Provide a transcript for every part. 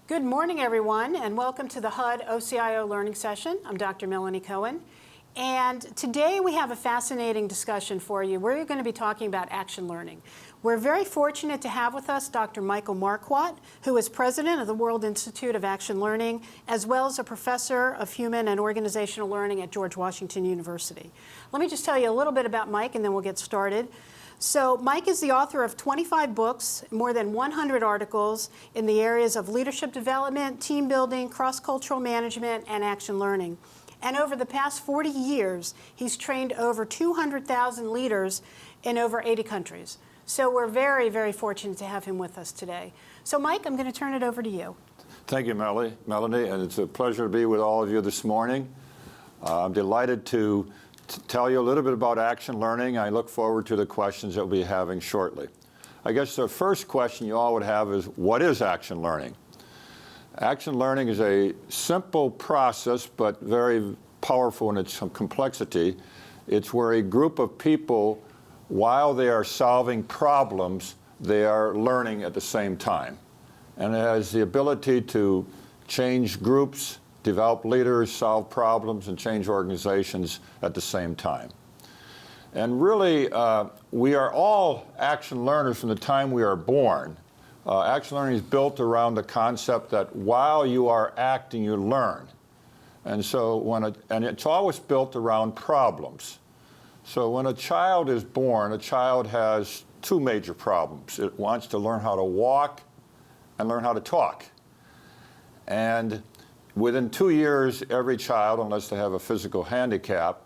Good morning, everyone, and welcome to the HUD OCIO Learning Session. I'm Dr. Melanie Cohen, and today we have a fascinating discussion for you. We're going to be talking about action learning. We're very fortunate to have with us Dr. Michael Marquardt, who is president of the World Institute of Action Learning, as well as a professor of human and organizational learning at George Washington University. Let me just tell you a little bit about Mike, and then we'll get started. So Mike is the author of 25 books, more than 100 articles in the areas of leadership development, team building, cross-cultural management, and action learning. And over the past 40 years, he's trained over 200,000 leaders in over 80 countries. So we're very, very fortunate to have him with us today. So Mike, I'm going to turn it over to you. Thank you, Melanie, and it's a pleasure to be with all of you this morning. I'm delighted to tell you a little bit about action learning. I look forward to the questions that we'll be having shortly. I guess the first question you all would have is, what is action learning? Action learning is a simple process, but very powerful in its complexity. It's where a group of people, while they are solving problems, they are learning at the same time. And it has the ability to change groups, develop leaders, solve problems, and change organizations at the same time. And really, we are all action learners from the time we are born. Action learning is built around the concept that while you are acting, you learn. And so and it's always built around problems. So when a child is born, a child has two major problems. It wants to learn how to walk and learn how to talk. And within 2 years, every child, unless they have a physical handicap,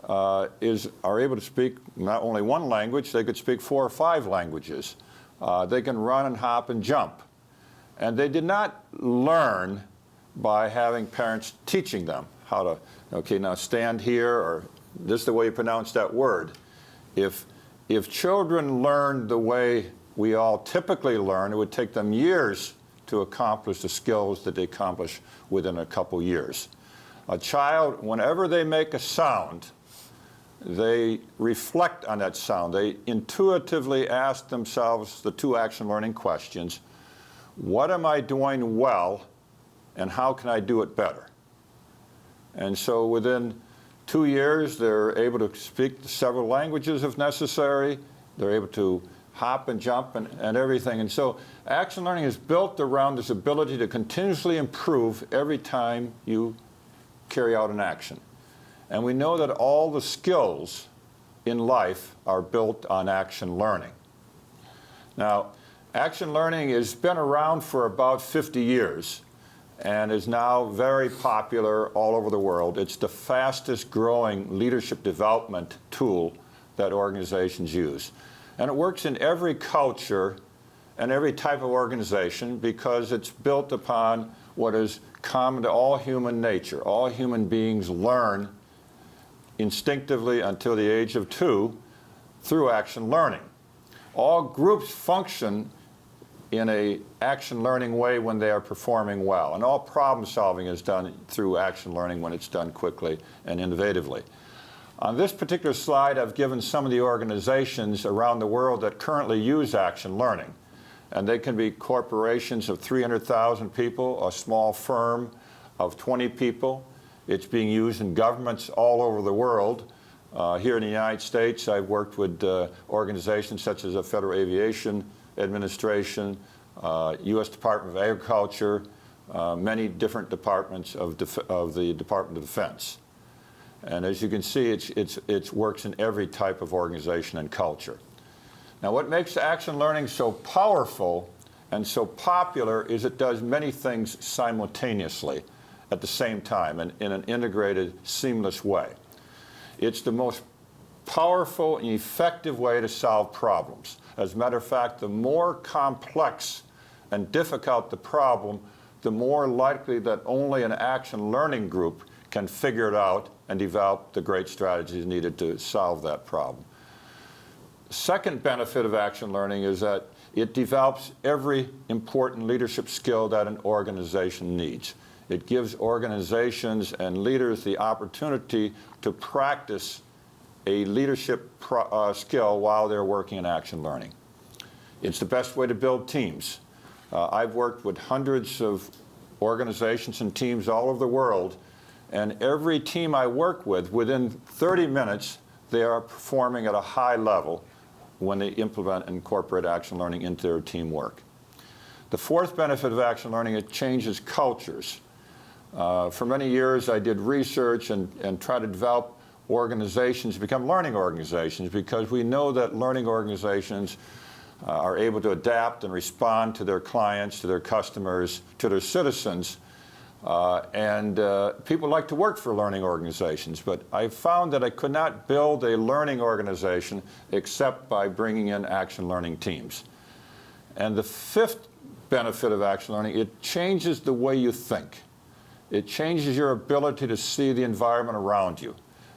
are able to speak not only one language, they could speak 4 or 5 languages. They can run and hop and jump. And they did not learn by having parents teaching them how to, okay, now stand here, or this is the way you pronounce that word. If children learned the way we all typically learn, it would take them years to accomplish the skills that they accomplish within a couple years. A child, whenever they make a sound, they reflect on that sound. They intuitively ask themselves the 2 action learning questions: what am I doing well, and how can I do it better? And so within 2 years, they're able to speak several languages if necessary. They're able to hop and jump and everything. And so action learning is built around this ability to continuously improve every time you carry out an action. And we know that all the skills in life are built on action learning. Now, action learning has been around for about 50 years and is now very popular all over the world. It's the fastest growing leadership development tool that organizations use. And it works in every culture and every type of organization because it's built upon what is common to all human nature. All human beings learn instinctively until the age of 2 through action learning. All groups function in an action learning way when they are performing well. And all problem solving is done through action learning when it's done quickly and innovatively. On this particular slide, I've given some of the organizations around the world that currently use action learning. And they can be corporations of 300,000 people, a small firm of 20 people. It's being used in governments all over the world. Here in the United States, I've worked with organizations such as the Federal Aviation Administration, U.S. Department of Agriculture, many different departments of the Department of Defense. And as you can see, it works in every type of organization and culture. Now, what makes action learning so powerful and so popular is it does many things simultaneously at the same time and in an integrated, seamless way. It's the most powerful and effective way to solve problems. As a matter of fact, the more complex and difficult the problem, the more likely that only an action learning group can figure it out and develop the great strategies needed to solve that problem. The second benefit of action learning is that it develops every important leadership skill that an organization needs. It gives organizations and leaders the opportunity to practice a leadership skill while they're working in action learning. It's the best way to build teams. I've worked with hundreds of organizations and teams all over the world, and every team I work with, within 30 minutes, they are performing at a high level when they implement and incorporate action learning into their teamwork. The fourth benefit of action learning, it changes cultures. For many years, I did research and tried to develop organizations to become learning organizations, because we know that learning organizations are able to adapt and respond to their clients, to their customers, to their citizens. People like to work for learning organizations, but I found that I could not build a learning organization except by bringing in action learning teams. And the fifth benefit of action learning, it changes the way you think. It changes your ability to see the environment around you,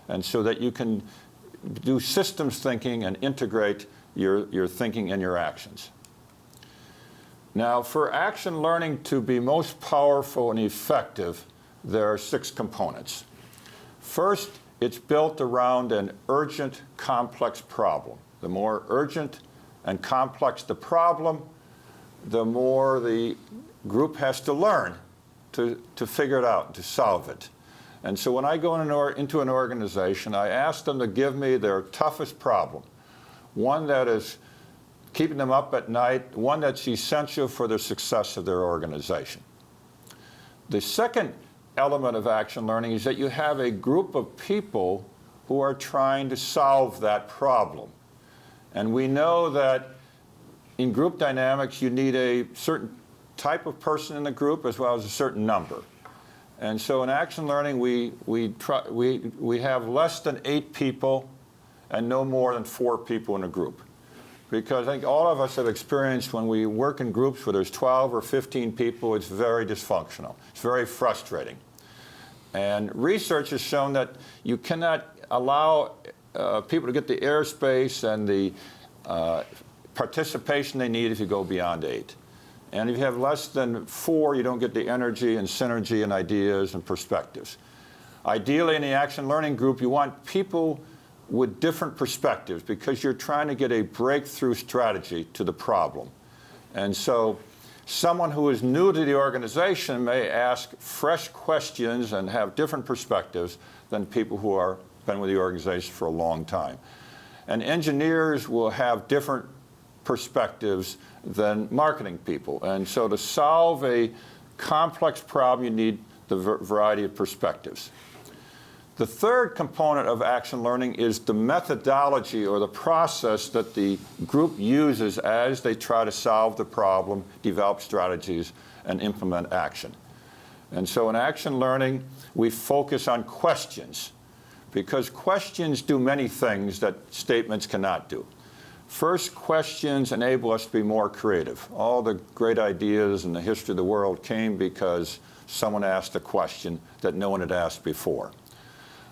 and so that you can do systems thinking and integrate your thinking and your actions. Now, for action learning to be most powerful and effective, there are 6 components. First, it's built around an urgent, complex problem. The more urgent and complex the problem, the more the group has to learn to figure it out, to solve it. And so when I go into an organization, I ask them to give me their toughest problem, one that is keeping them up at night, one that's essential for the success of their organization. The second element of action learning is that you have a group of people who are trying to solve that problem. And we know that in group dynamics, you need a certain type of person in the group as well as a certain number. And so in action learning, we have less than 8 people and no more than 4 people in a group. Because I think all of us have experienced when we work in groups where there's 12 or 15 people, it's very dysfunctional. It's very frustrating. And research has shown that you cannot allow people to get the airspace and the participation they need if you go beyond 8. And if you have less than 4, you don't get the energy and synergy and ideas and perspectives. Ideally, in the action learning group, you want people with different perspectives, because you're trying to get a breakthrough strategy to the problem. And so someone who is new to the organization may ask fresh questions and have different perspectives than people who have been with the organization for a long time. And engineers will have different perspectives than marketing people. And so to solve a complex problem, you need the variety of perspectives. The third component of action learning is the methodology or the process that the group uses as they try to solve the problem, develop strategies, and implement action. And so in action learning, we focus on questions, because questions do many things that statements cannot do. First, questions enable us to be more creative. All the great ideas in the history of the world came because someone asked a question that no one had asked before.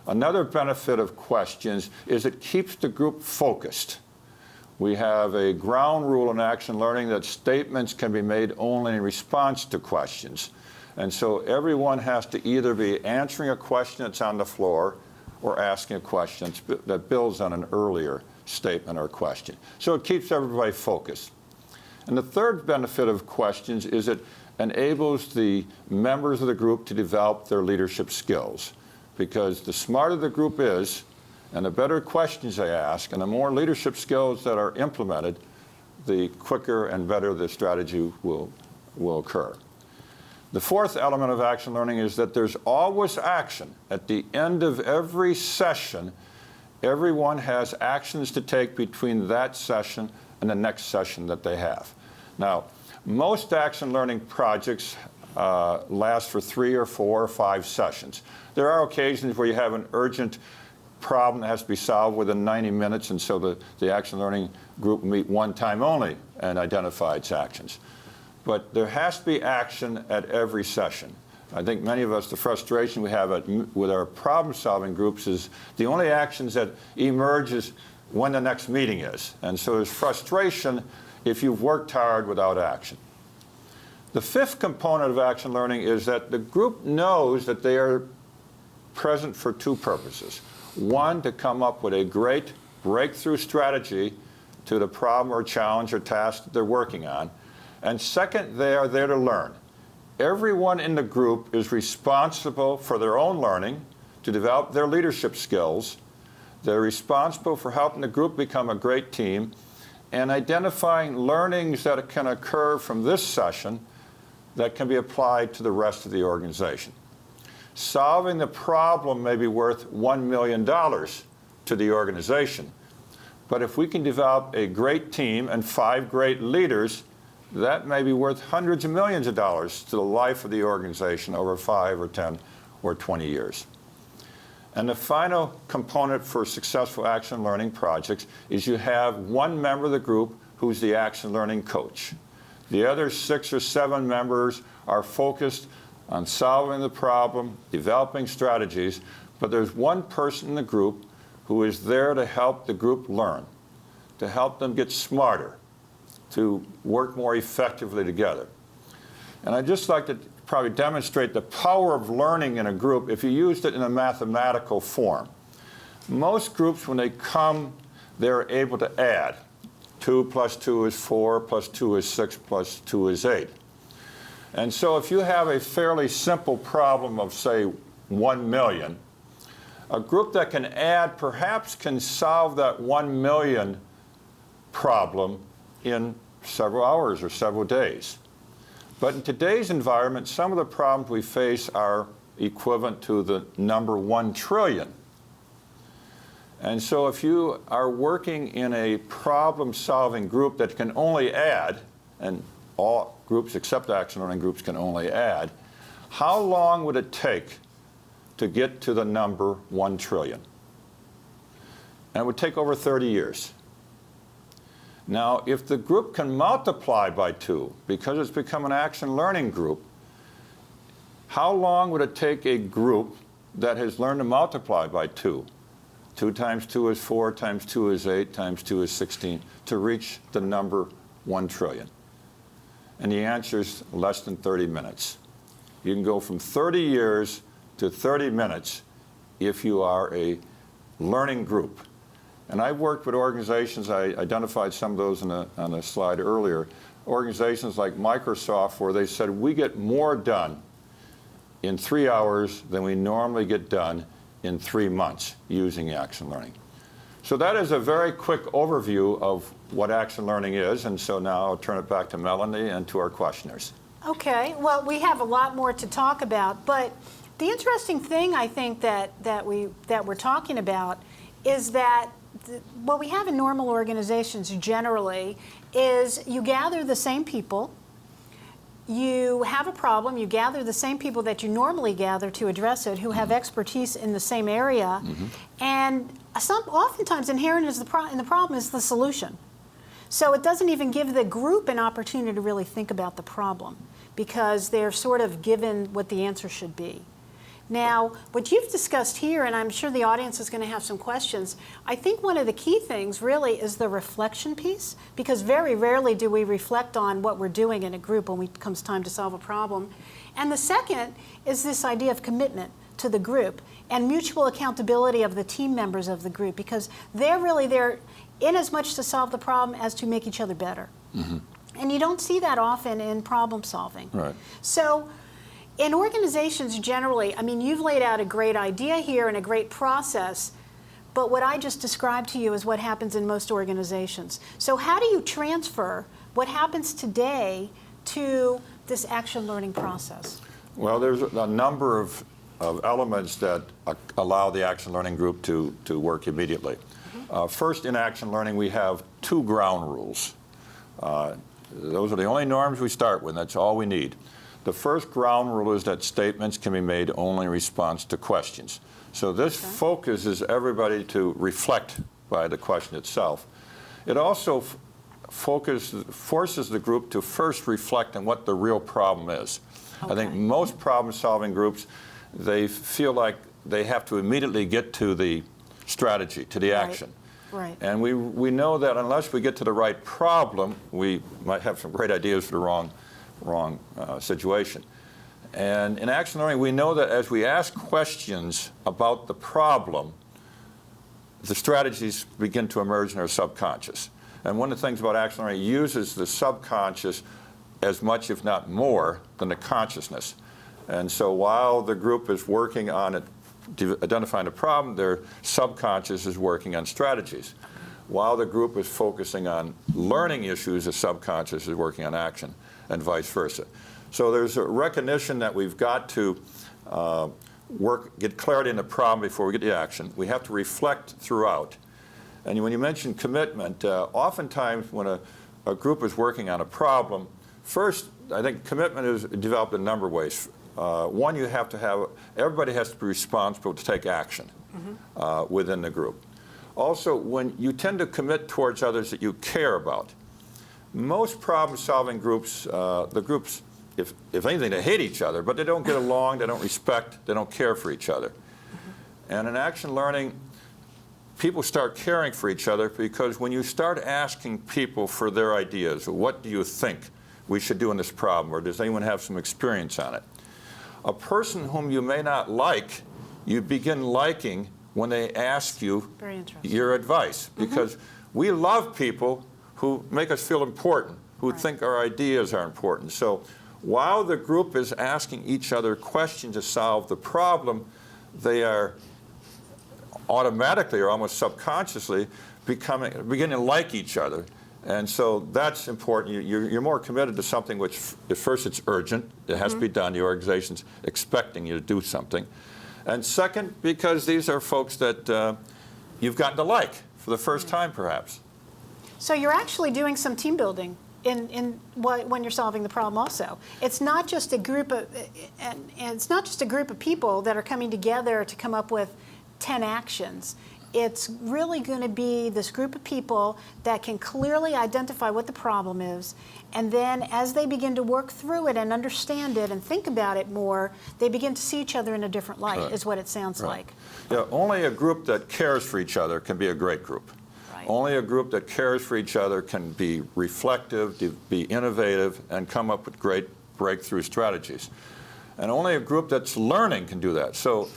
Another benefit of questions is it keeps the group focused. We have a ground rule in action learning that statements can be made only in response to questions. And so everyone has to either be answering a question that's on the floor or asking a question that builds on an earlier statement or question. So it keeps everybody focused. And the third benefit of questions is it enables the members of the group to develop their leadership skills. Because the smarter the group is, and the better questions they ask, and the more leadership skills that are implemented, the quicker and better the strategy will occur. The fourth element of action learning is that there's always action. At the end of every session, everyone has actions to take between that session and the next session that they have. Now, most action learning projects last for 3 or 4 or 5 sessions. There are occasions where you have an urgent problem that has to be solved within 90 minutes, and so the action learning group will meet one time only and identify its actions. But there has to be action at every session. I think many of us, the frustration we have with our problem-solving groups is the only actions that emerge is when the next meeting is. And so there's frustration if you've worked hard without action. The fifth component of action learning is that the group knows that they are present for 2 purposes. One, to come up with a great breakthrough strategy to the problem or challenge or task that they're working on. And second, they are there to learn. Everyone in the group is responsible for their own learning, to develop their leadership skills. They're responsible for helping the group become a great team and identifying learnings that can occur from this session that can be applied to the rest of the organization. Solving the problem may be worth $1 million to the organization, but if we can develop a great team and 5 great leaders, that may be worth hundreds of millions of dollars to the life of the organization over 5 or 10 or 20 years. And the final component for successful action learning projects is you have one member of the group who's the action learning coach. The other 6 or 7 members are focused on solving the problem, developing strategies, but there's one person in the group who is there to help the group learn, to help them get smarter, to work more effectively together. And I'd just like to probably demonstrate the power of learning in a group if you used it in a mathematical form. Most groups, when they come, they're able to add. 2 plus 2 is 4, plus 2 is 6, plus 2 is 8. And so if you have a fairly simple problem of, say, 1 million, a group that can add perhaps can solve that 1 million problem in several hours or several days. But in today's environment, some of the problems we face are equivalent to the number 1 trillion. And so if you are working in a problem-solving group that can only add, and all groups except action learning groups can only add, how long would it take to get to the number 1 trillion? And it would take over 30 years. Now, if the group can multiply by 2, because it's become an action learning group, how long would it take a group that has learned to multiply by 2? 2 times 2 is 4, times 2 is 8, times 2 is 16, to reach the number 1 trillion? And the answer is less than 30 minutes. You can go from 30 years to 30 minutes if you are a learning group. And I've worked with organizations, I identified some of those on a slide earlier, organizations like Microsoft, where they said we get more done in 3 hours than we normally get done in 3 months using action learning. So that is a very quick overview of what action learning is, and so now I'll turn it back to Melanie and to our questioners. Okay, well, we have a lot more to talk about, but the interesting thing I think that we're talking about is that what we have in normal organizations generally is you gather the same people, you have a problem, you gather the same people that you normally gather to address it who have expertise in the same area, and oftentimes inherent in the problem is the solution. So it doesn't even give the group an opportunity to really think about the problem because they're sort of given what the answer should be. Now, what you've discussed here, and I'm sure the audience is going to have some questions, I think one of the key things really is the reflection piece, because very rarely do we reflect on what we're doing in a group when it comes time to solve a problem. And the second is this idea of commitment to the group and mutual accountability of the team members of the group, because they're really there in as much to solve the problem as to make each other better. And you don't see that often in problem solving. Right. So, in organizations generally, I mean, you've laid out a great idea here and a great process, but what I just described to you is what happens in most organizations. So how do you transfer what happens today to this action learning process? Well, there's a number of elements that allow the action learning group to work immediately. First, in action learning, we have 2 ground rules. Those are the only norms we start with. That's all we need. The first ground rule is that statements can be made only in response to questions. So this focuses everybody to reflect by the question itself. It also forces the group to first reflect on what the real problem is. I think most problem-solving groups, they feel like they have to immediately get to the strategy, to the action. Right. And we know that unless we get to the right problem, we might have some great ideas for the wrong situation. And in action learning, we know that as we ask questions about the problem, the strategies begin to emerge in our subconscious. And one of the things about action learning, it uses the subconscious as much, if not more, than the consciousness. And so while the group is working on identifying a problem, their subconscious is working on strategies. While the group is focusing on learning issues, the subconscious is working on action, and vice versa. So there's a recognition that we've got to get clarity in the problem before we get the action. We have to reflect throughout. And when you mention commitment, oftentimes when a group is working on a problem, first, I think commitment is developed in a number of ways. One, you have to have, everybody has to be responsible to take action within the group. Also, when you tend to commit towards others that you care about, most problem-solving groups, the groups, if anything, they hate each other, but they don't get along, they don't respect, they don't care for each other. And in action learning, people start caring for each other because when you start asking people for their ideas, what do you think we should do in this problem, or does anyone have some experience on it? A person whom you may not like, you begin liking when they ask you your advice, because we love people who make us feel important, who think our ideas are important. So while the group is asking each other questions to solve the problem, they are automatically or almost subconsciously beginning to like each other. And so that's important. You're more committed to something which, at first, it's urgent. It has to be done. The organization's expecting you to do something. And second, because these are folks that you've gotten to like for the first time, perhaps. So you're actually doing some team building when you're solving the problem also. It's not just a group of, and it's not just a group of people that are coming together to come up with 10 actions. It's really going to be this group of people that can clearly identify what the problem is, and then as they begin to work through it and understand it and think about it more, they begin to see each other in a different light, is what it sounds like. Yeah, only a group that cares for each other can be a great group. Only a group that cares for each other can be reflective, be innovative, and come up with great breakthrough strategies. And only a group that's learning can do that. So,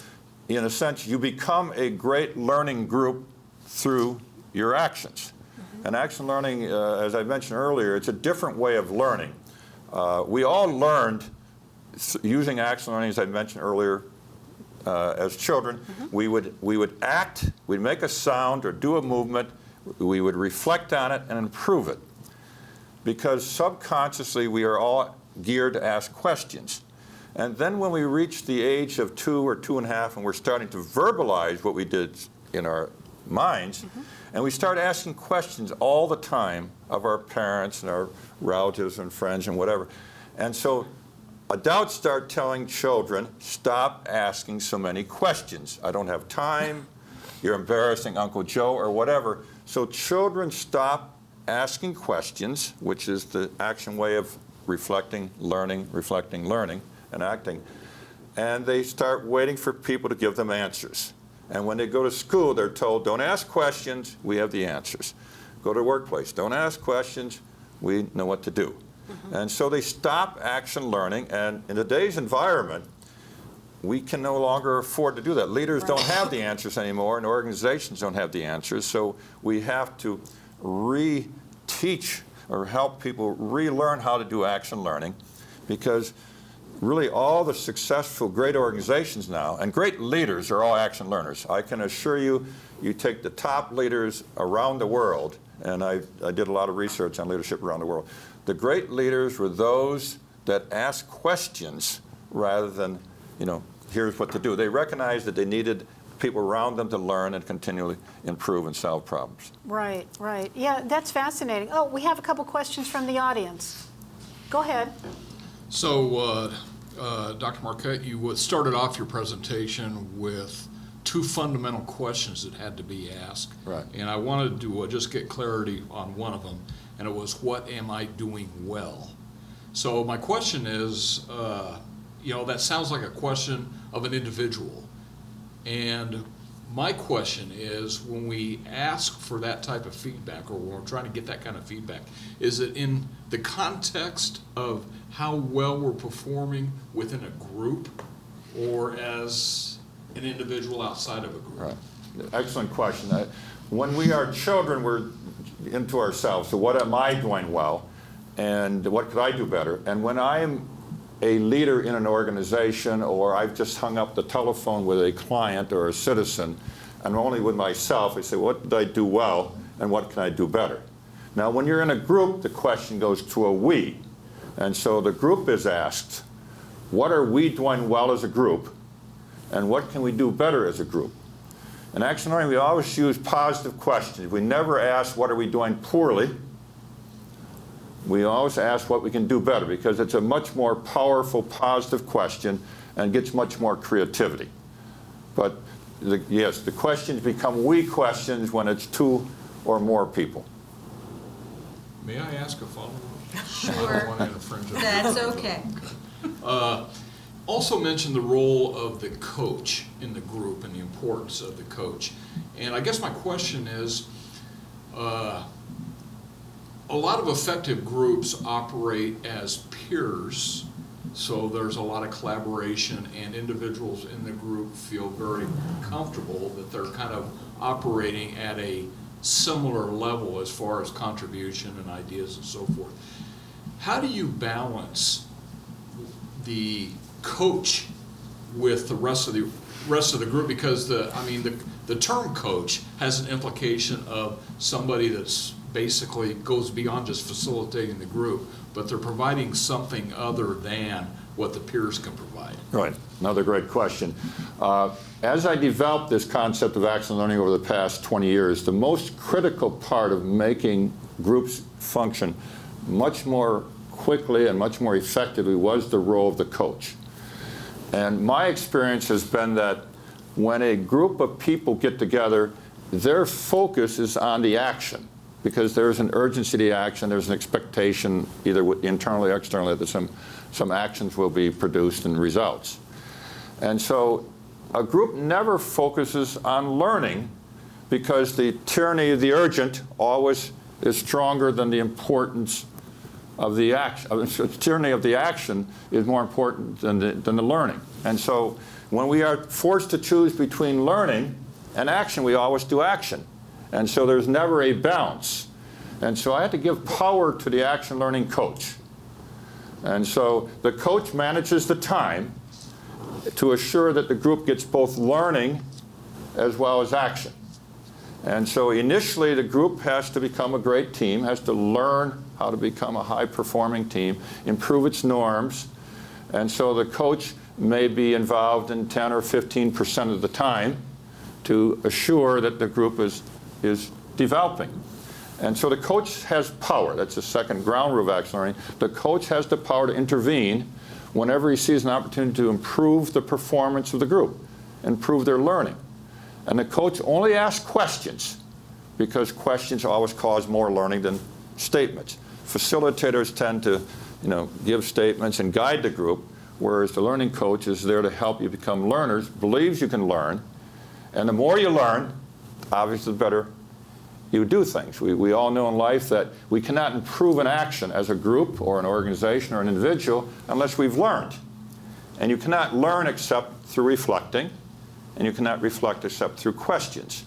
in a sense, you become a great learning group through your actions. And action learning, as I mentioned earlier, it's a different way of learning. We all learned using action learning, as I mentioned earlier, as children. We would act, we'd make a sound or do a movement, we would reflect on it and improve it. Because subconsciously, we are all geared to ask questions. And then when we reach the age of 2 or 2.5 and we're starting to verbalize what we did in our minds, and we start asking questions all the time of our parents and our relatives and friends and whatever. And so adults start telling children, stop asking so many questions. I don't have time, you're embarrassing Uncle Joe or whatever. So children stop asking questions, which is the action way of reflecting, learning, and acting, and they start waiting for people to give them answers. And when they go to school, they're told, don't ask questions, we have the answers. Go to the workplace, don't ask questions, we know what to do. And so they stop action learning, and in today's environment, we can no longer afford to do that. Leaders don't have the answers anymore, and organizations don't have the answers, so we have to re-teach or help people relearn how to do action learning, because really all the successful great organizations now, and great leaders are all action learners. I can assure you, you take the top leaders around the world, and I did a lot of research on leadership around the world. The great leaders were those that asked questions rather than, here's what to do. They recognized that they needed people around them to learn and continually improve and solve problems. Right. Yeah, that's fascinating. Oh, we have a couple questions from the audience. Go ahead. So, Dr. Marquette, you started off your presentation with 2 fundamental questions that had to be asked. Right. And I wanted to just get clarity on one of them, and it was, what am I doing well? So my question is, that sounds like a question of an individual. And my question is, when we ask for that type of feedback, or when we're trying to get that kind of feedback, is it in the context of how well we're performing within a group, or as an individual outside of a group? Right. Excellent question. When we are children, we're into ourselves. So what am I doing well? and what could I do better? And when I am a leader in an organization, or I've just hung up the telephone with a client or a citizen, and only with myself, I say, what did I do well, and what can I do better? Now, when you're in a group, the question goes to a we. And so the group is asked, what are we doing well as a group, and what can we do better as a group? In action learning, we always use positive questions. We never ask, what are we doing poorly? We always ask what we can do better, because it's a much more powerful, positive question and gets much more creativity. But yes, the questions become we questions when it's 2 or more people. May I ask a follow-up? Sure. I don't want to infringe on That's that. okay. Also mentioned the role of the coach in the group and the importance of the coach. And I guess my question is, a lot of effective groups operate as peers, so there's a lot of collaboration, and individuals in the group feel very comfortable that they're kind of operating at a similar level as far as contribution and ideas and so forth. How do you balance the coach with the rest of the group? Because the term coach has an implication of somebody that's basically goes beyond just facilitating the group, but they're providing something other than what the peers can provide. Right, another great question. As I developed this concept of action learning over the past 20 years, the most critical part of making groups function much more quickly and much more effectively was the role of the coach. And my experience has been that when a group of people get together, their focus is on the action, because there's an urgency to the action, there's an expectation, either internally or externally, that some actions will be produced and results. And so a group never focuses on learning, because the tyranny of the urgent always is stronger than the importance of the action. The tyranny of the action is more important than the learning. And so when we are forced to choose between learning and action, we always do action. And so there's never a balance. And so I had to give power to the action learning coach. And so the coach manages the time to assure that the group gets both learning as well as action. And so initially the group has to become a great team, has to learn how to become a high-performing team, improve its norms. And so the coach may be involved in 10 or 15% of the time to assure that the group is developing. And so the coach has power. That's the second ground rule of action learning. The coach has the power to intervene whenever he sees an opportunity to improve the performance of the group, improve their learning. And the coach only asks questions, because questions always cause more learning than statements. Facilitators tend to, give statements and guide the group, whereas the learning coach is there to help you become learners, believes you can learn, and the more you learn, obviously the better you do things. We all know in life that we cannot improve an action as a group or an organization or an individual unless we've learned. And you cannot learn except through reflecting, and you cannot reflect except through questions.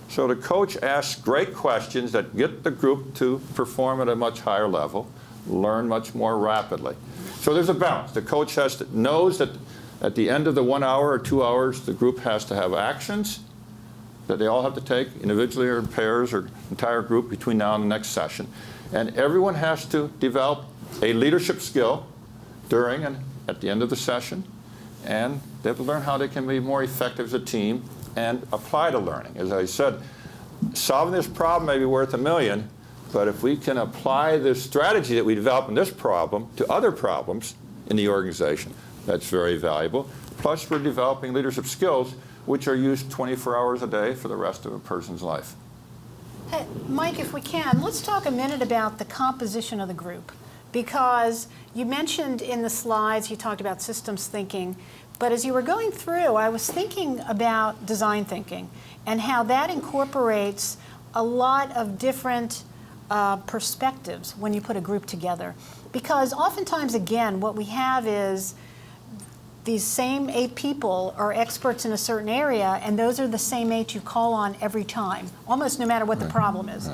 So the coach asks great questions that get the group to perform at a much higher level, learn much more rapidly. So there's a balance. The coach knows that at the end of the 1 hour or 2 hours, the group has to have actions that they all have to take individually or in pairs or entire group between now and the next session. And everyone has to develop a leadership skill during and at the end of the session. And they have to learn how they can be more effective as a team and apply to learning. As I said, solving this problem may be worth $1 million, but if we can apply the strategy that we develop in this problem to other problems in the organization, that's very valuable. Plus, we're developing leadership skills which are used 24 hours a day for the rest of a person's life. Hey, Mike, if we can, let's talk a minute about the composition of the group. Because you mentioned in the slides, you talked about systems thinking, but as you were going through, I was thinking about design thinking and how that incorporates a lot of different perspectives when you put a group together. Because oftentimes, again, what we have is these same 8 people are experts in a certain area, and those are the same 8 you call on every time, almost no matter what the problem is.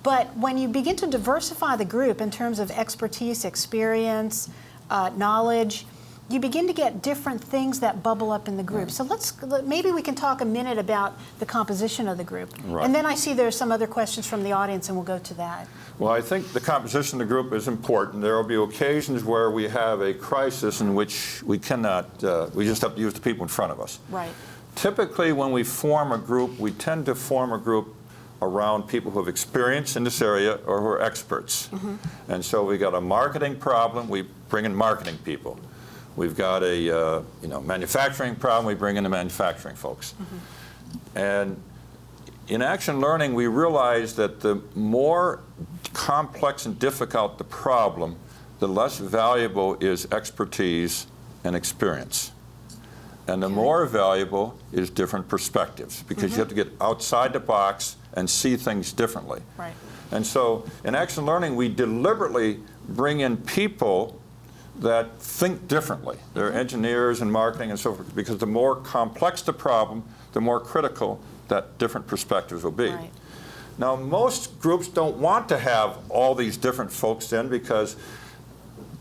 But when you begin to diversify the group in terms of expertise, experience, knowledge, you begin to get different things that bubble up in the group. So maybe we can talk a minute about the composition of the group. Right. And then I see there's some other questions from the audience, and we'll go to that. Well, I think the composition of the group is important. There will be occasions where we have a crisis in which we cannot, we just have to use the people in front of us. Right. Typically, when we form a group, we tend to form a group around people who have experience in this area or who are experts. And so we got a marketing problem, we bring in marketing people. We've got a manufacturing problem, we bring in the manufacturing folks. And in action learning, we realize that the more complex and difficult the problem, the less valuable is expertise and experience. And the more valuable is different perspectives, because you have to get outside the box and see things differently. Right. And so in action learning, we deliberately bring in people that think differently. They're engineers and marketing and so forth, because the more complex the problem, the more critical that different perspectives will be. Right. Now, most groups don't want to have all these different folks in, because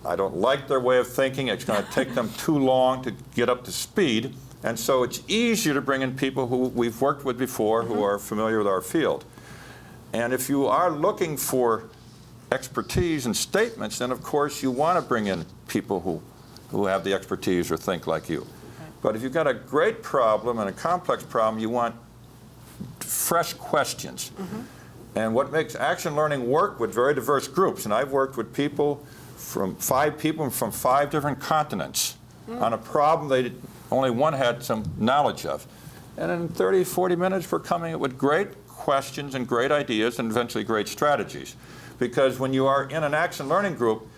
I don't like their way of thinking. It's going to take them too long to get up to speed. And so it's easier to bring in people who we've worked with before, who are familiar with our field. And if you are looking for expertise and statements, then of course you want to bring in people who have the expertise or think like you. Right. But if you've got a great problem and a complex problem, you want fresh questions. And what makes action learning work with very diverse groups, and I've worked with people from 5 different continents on a problem only one had some knowledge of. And in 30, 40 minutes, we're coming up with great questions and great ideas and eventually great strategies. Because when you are in an action learning group,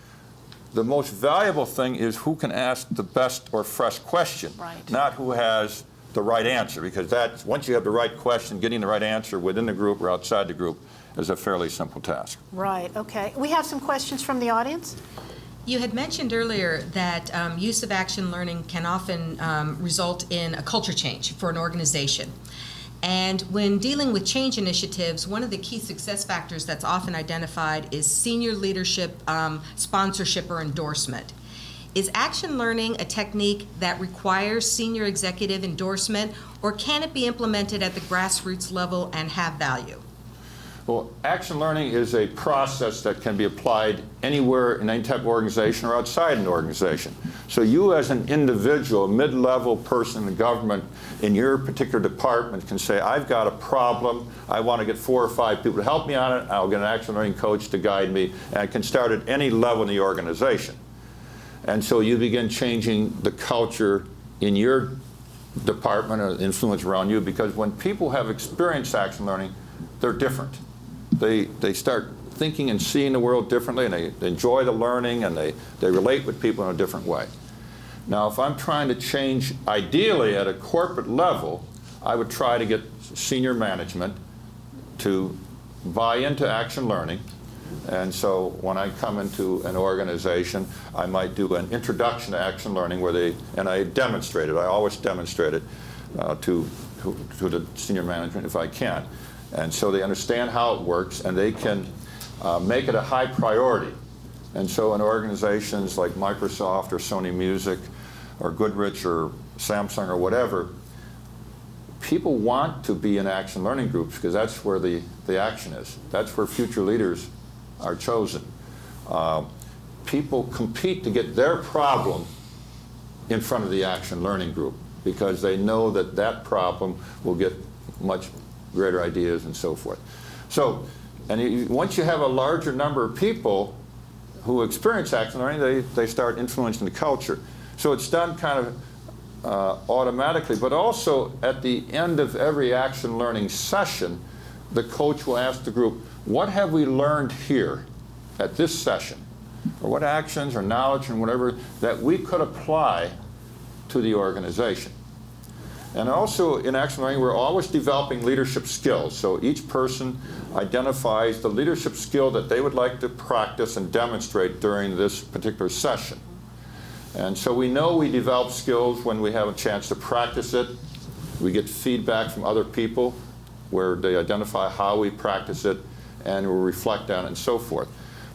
the most valuable thing is who can ask the best or fresh question, Right. not who has the right answer. Because that's, once you have the right question, getting the right answer within the group or outside the group is a fairly simple task. Right, okay. We have some questions from the audience. You had mentioned earlier that use of action learning can often result in a culture change for an organization. And when dealing with change initiatives, one of the key success factors that's often identified is senior leadership sponsorship or endorsement. Is action learning a technique that requires senior executive endorsement, or can it be implemented at the grassroots level and have value? Well, action learning is a process that can be applied anywhere in any type of organization or outside an organization. So you as an individual, mid-level person in the government in your particular department can say, I've got a problem, I want to get 4 or 5 people to help me on it, I'll get an action learning coach to guide me, and I can start at any level in the organization. And so you begin changing the culture in your department or influence around you, because when people have experienced action learning, they're different. They start thinking and seeing the world differently, and they enjoy the learning, and they relate with people in a different way. Now, if I'm trying to change, ideally at a corporate level, I would try to get senior management to buy into action learning. And so when I come into an organization, I might do an introduction to action learning and I demonstrate it. I always demonstrate it to the senior management if I can. And so they understand how it works, and they can make it a high priority. And so in organizations like Microsoft or Sony Music or Goodrich or Samsung or whatever, people want to be in action learning groups because that's where the action is. That's where future leaders are chosen. People compete to get their problem in front of the action learning group because they know that that problem will get much greater ideas and so forth. So, once you have a larger number of people who experience action learning, they start influencing the culture. So it's done kind of automatically, but also at the end of every action learning session, the coach will ask the group, what have we learned here at this session? Or what actions or knowledge and whatever that we could apply to the organization? And also in action learning, we're always developing leadership skills. So each person identifies the leadership skill that they would like to practice and demonstrate during this particular session. And so we know we develop skills when we have a chance to practice it. We get feedback from other people where they identify how we practice it. and we'll reflect on it and so forth.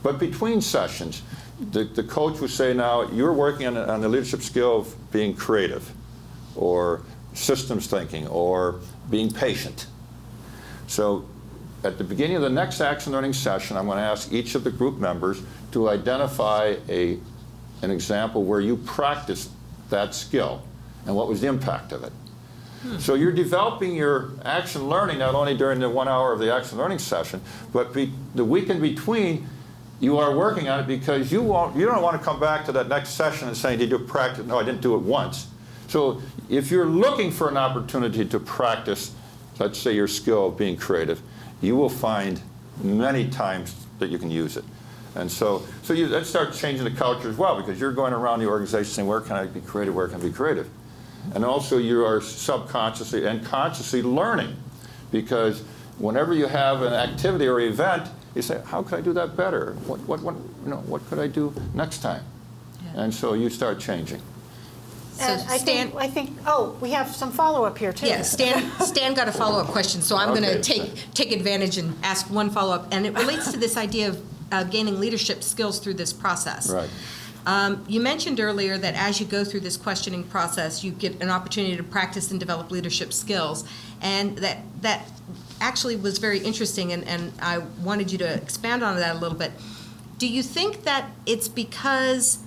But between sessions, the coach will say, now, you're working on the leadership skill of being creative, or systems thinking, or being patient. So at the beginning of the next action learning session, I'm going to ask each of the group members to identify an example where you practiced that skill and what was the impact of it. So you're developing your action learning not only during the 1 hour of the action learning session, but the week in between, you are working on it, because you don't want to come back to that next session and say, did you practice? No, I didn't do it once. So if you're looking for an opportunity to practice, let's say, your skill of being creative, you will find many times that you can use it. And so that starts changing the culture as well, because you're going around the organization saying, where can I be creative, where can I be creative? And also you are subconsciously and consciously learning, because whenever you have an activity or event, you say, how could I do that better? What could I do next time? Yeah. And so you start changing. And So I think, oh, we have some follow-up here, too. Yeah, Stan got a follow-up question, so I'm going to Okay. take advantage and ask one follow-up, and it relates to this idea of gaining leadership skills through this process. Right. You mentioned earlier that as you go through this questioning process, you get an opportunity to practice and develop leadership skills, and that actually was very interesting, and I wanted you to expand on that a little bit. Do you think that it's because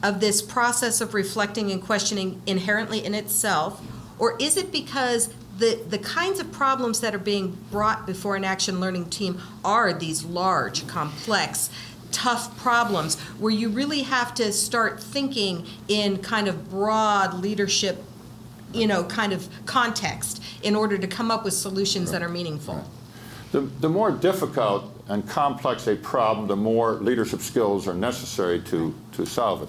of this process of reflecting and questioning inherently in itself, or is it because the kinds of problems that are being brought before an action learning team are these large, complex, tough problems where you really have to start thinking in kind of broad leadership, kind of context in order to come up with solutions that are meaningful? The more difficult and complex a problem, the more leadership skills are necessary to solve it.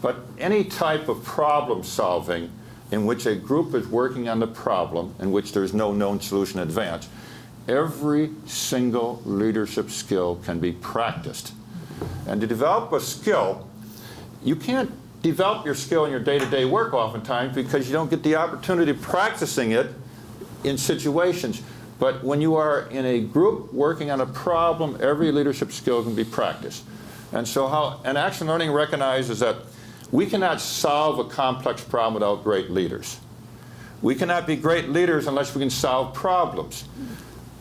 But any type of problem solving in which a group is working on the problem, in which there's no known solution in advance, every single leadership skill can be practiced. And to develop a skill, you can't develop your skill in your day-to-day work oftentimes, because you don't get the opportunity of practicing it in situations. But when you are in a group working on a problem, every leadership skill can be practiced. And so and action learning recognizes that we cannot solve a complex problem without great leaders. We cannot be great leaders unless we can solve problems.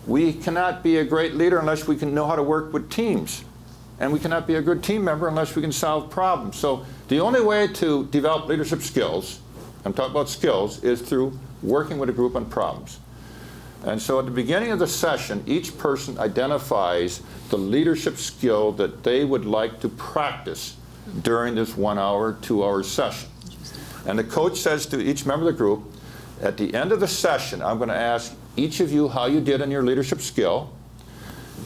We cannot be a great leader unless we can know how to work with teams. And we cannot be a good team member unless we can solve problems. So the only way to develop leadership skills, I'm talking about skills, is through working with a group on problems. And so at the beginning of the session, each person identifies the leadership skill that they would like to practice during this 1 hour, 2 hour session. And the coach says to each member of the group, at the end of the session, I'm going to ask each of you how you did on your leadership skill.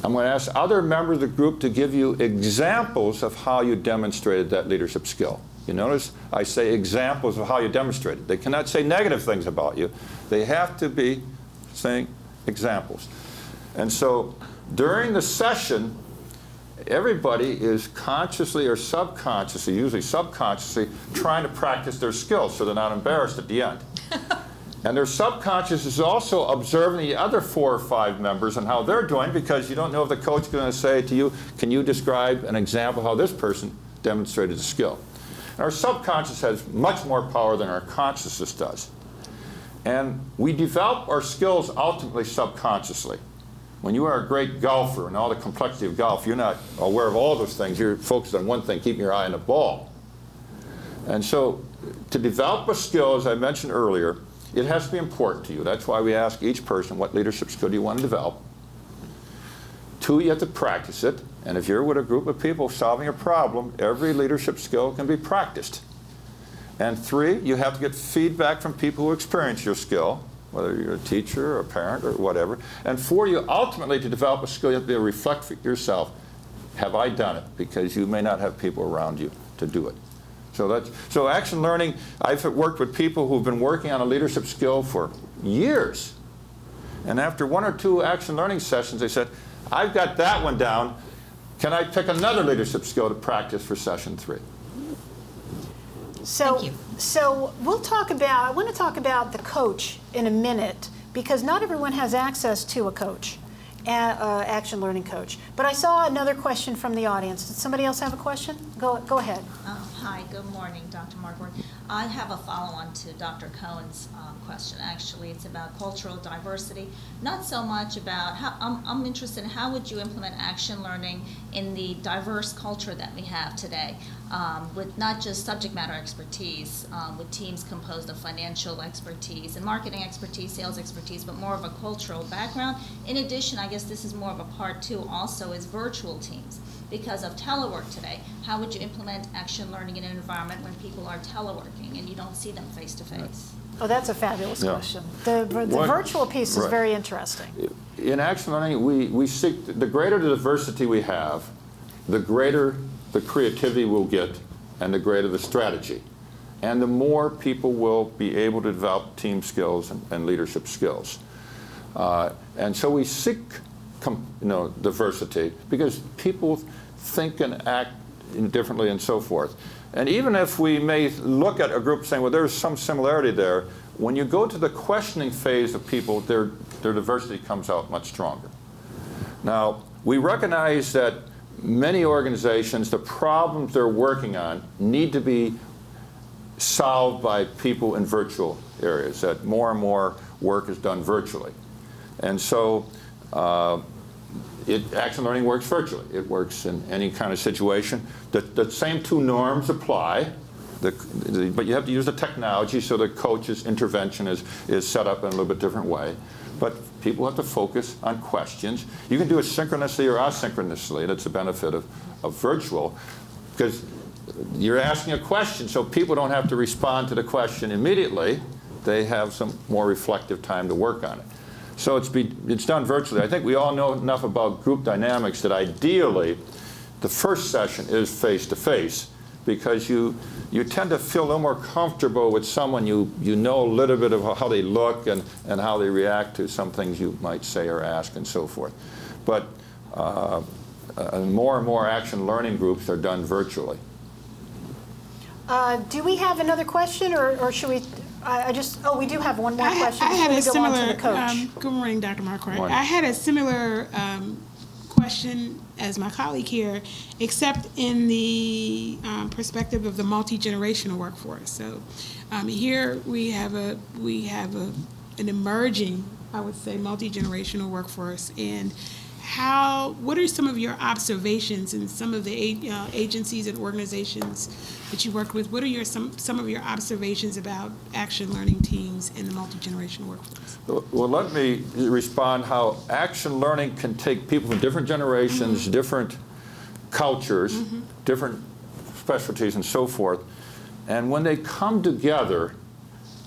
I'm going to ask other members of the group to give you examples of how you demonstrated that leadership skill. You notice I say examples of how you demonstrated. They cannot say negative things about you. They have to be saying examples. And so during the session, everybody is consciously or subconsciously, usually subconsciously, trying to practice their skills so they're not embarrassed at the end. And their subconscious is also observing the other 4 or 5 members and how they're doing, because you don't know if the coach is going to say to you, can you describe an example of how this person demonstrated the skill? And our subconscious has much more power than our consciousness does. And we develop our skills ultimately subconsciously. When you are a great golfer and all the complexity of golf, you're not aware of all those things. You're focused on one thing, keeping your eye on the ball. And so to develop a skill, as I mentioned earlier, it has to be important to you. That's why we ask each person, what leadership skill do you want to develop? 2, you have to practice it. And if you're with a group of people solving a problem, every leadership skill can be practiced. And 3, you have to get feedback from people who experience your skill, whether you're a teacher or a parent or whatever. And 4, you ultimately, to develop a skill, you have to be able to reflect for yourself, have I done it? Because you may not have people around you to do it. So action learning, I've worked with people who've been working on a leadership skill for years. And after 1 or 2 action learning sessions, they said, I've got that one down. Can I pick another leadership skill to practice for session 3? So I want to talk about the coach in a minute, because not everyone has access to a coach. action learning coach. But I saw another question from the audience. Did somebody else have a question? Go ahead. Hi, good morning, Dr. Marquardt. I have a follow-on to Dr. Cohen's question. Actually, it's about cultural diversity. Not so much about how, I'm interested in how would you implement action learning in the diverse culture that we have today, with not just subject matter expertise, with teams composed of financial expertise and marketing expertise, sales expertise, but more of a cultural background. In addition, I guess this is more of a part two also, is virtual teams. Because of telework today, how would you implement action learning in an environment when people are teleworking and you don't see them face to face? Oh, that's a fabulous question. The virtual piece is very interesting. In action learning, we seek, the greater the diversity we have, the greater the creativity we'll get, and the greater the strategy. And the more people will be able to develop team skills and leadership skills. And so we seek diversity because people think and act differently and so forth. And even if we may look at a group saying, well, there's some similarity there, when you go to the questioning phase of people, their diversity comes out much stronger. Now, we recognize that many organizations, the problems they're working on need to be solved by people in virtual areas, that more and more work is done virtually. And so action learning works virtually. It works in any kind of situation. The same two norms apply, but you have to use the technology so the coach's intervention is set up in a little bit different way. But people have to focus on questions. You can do it synchronously or asynchronously. That's the benefit of virtual, because you're asking a question, so people don't have to respond to the question immediately. They have some more reflective time to work on it. So it's done virtually. I think we all know enough about group dynamics that ideally the first session is face-to-face, because you tend to feel a little more comfortable with someone you know a little bit of how they look and how they react to some things you might say or ask and so forth. But more and more action learning groups are done virtually. Do we have another question, or should we? We do have one more question. I had a before we go on to similar. the coach. Good morning, Dr. Marquardt. Morning. I had a similar question as my colleague here, except in the perspective of the multi-generational workforce. So here we have an emerging, I would say, multi-generational workforce. And what are some of your observations in some of the agencies and organizations that you work with? What are some of your observations about action learning teams in the multi-generational workforce? Well, let me respond how action learning can take people from different generations, different cultures, different specialties and so forth. And when they come together